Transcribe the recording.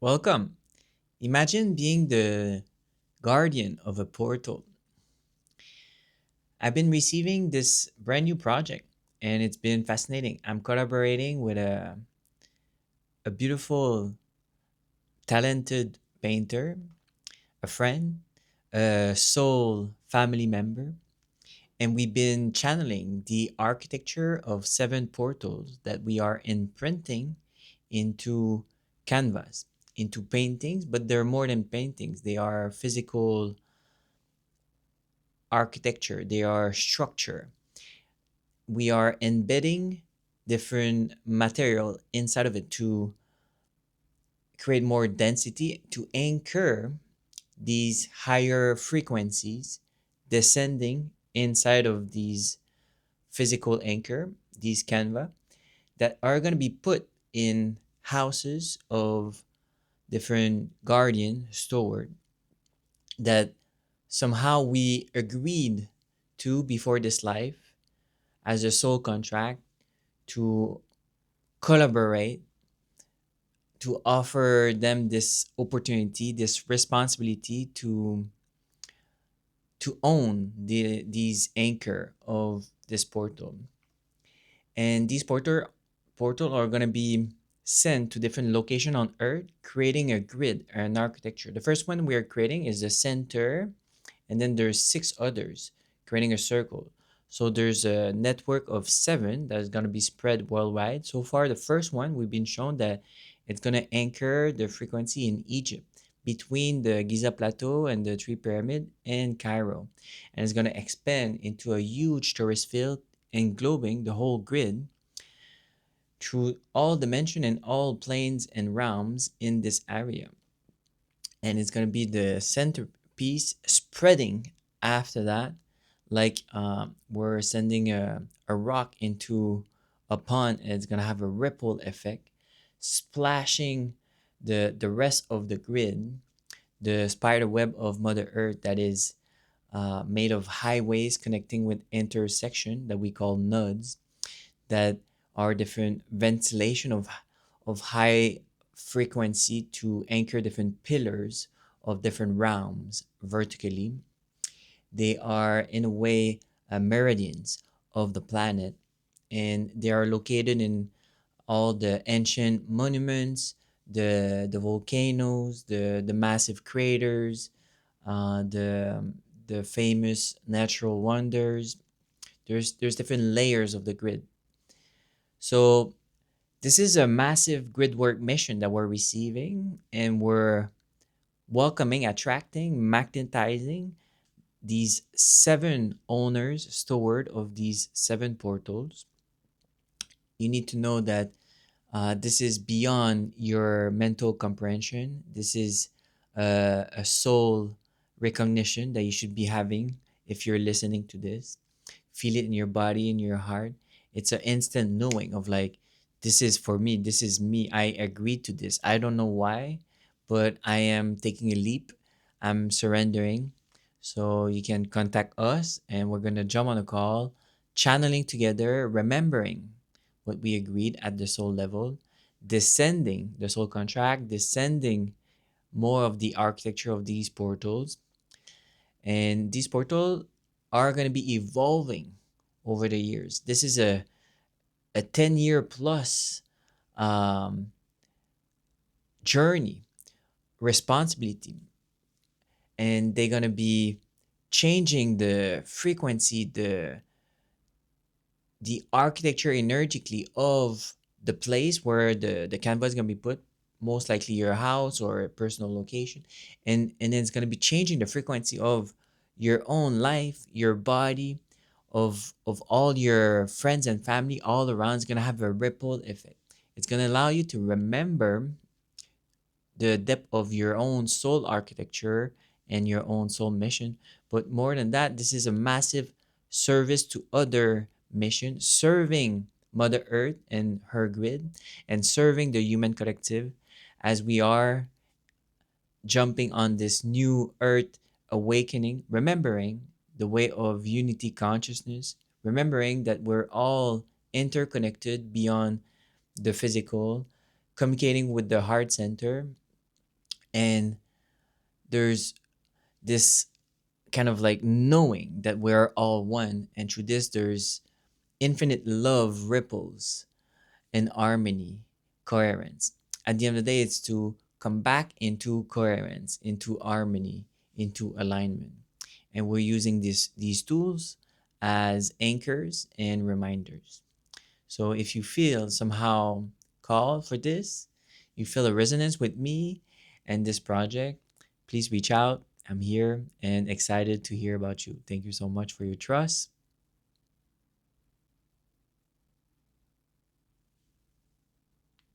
Welcome. Imagine being the guardian of a portal. I've been receiving this brand new project and it's been fascinating. I'm collaborating with a beautiful, talented painter, a friend, a soul family member, and we've been channeling the architecture of seven portals that we are imprinting into canvas, into paintings, but they're more than paintings. They are physical architecture, they are structure. We are embedding different material inside of it to create more density, to anchor these higher frequencies descending inside of these physical anchor, these canva that are going to be put in houses of different guardian steward that somehow we agreed to before this life as a soul contract to collaborate, to offer them this opportunity, this responsibility to own these anchor of this portal. And these portal are going to be sent to different location on earth, creating a grid or an architecture. The first one we are creating is the center, and then there's six others creating a circle. So there's a network of seven that is going to be spread worldwide. So far, the first one we've been shown that it's going to anchor the frequency in Egypt between the Giza plateau and the three pyramid in Cairo, and it's going to expand into a huge tourist field englobing the whole grid through all dimension and all planes and realms in this area, and it's going to be the centerpiece spreading after that, like we're sending a rock into a pond, and it's going to have a ripple effect splashing the rest of the grid, the spider web of mother earth that is made of highways connecting with intersection that we call nodes, that are different ventilation of high frequency to anchor different pillars of different realms vertically. They are, in a way, meridians of the planet, and they are located in all the ancient monuments, the volcanoes, the massive craters, the famous natural wonders. There's different layers of the grid. So this is a massive grid work mission that we're receiving, and we're welcoming, attracting, magnetizing these seven owners, steward of these seven portals. You need to know that this is beyond your mental comprehension. This is a soul recognition that you should be having if you're listening to this. Feel it in your body, in your heart. It's an instant knowing of like, this is for me, this is me. I agreed to this. I don't know why, but I am taking a leap. I'm surrendering. So you can contact us and we're going to jump on a call, channeling together, remembering what we agreed at the soul level, descending the soul contract, descending more of the architecture of these portals. And these portals are going to be evolving over the years. This is a 10-year plus um, journey, responsibility. And they're going to be changing the frequency, the architecture energetically of the place where the canvas is going to be put, most likely your house or a personal location, and then it's going to be changing the frequency of your own life, your body, of all your friends and family all around. It's going to have a ripple effect. It's going to allow you to remember the depth of your own soul architecture and your own soul mission. But more than that, this is a massive service to other mission, serving Mother Earth and her grid, and serving the human collective as we are jumping on this new Earth awakening, remembering the way of unity consciousness, remembering that we're all interconnected beyond the physical, communicating with the heart center, And there's this kind of like knowing that we're all one, and through this there's infinite love ripples and harmony, coherence. At the end of the day, it's to come back into coherence, into harmony, into alignment. And we're using these tools as anchors and reminders. So if you feel somehow called for this, you feel a resonance with me and this project, please reach out. I'm here and excited to hear about you. Thank you so much for your trust.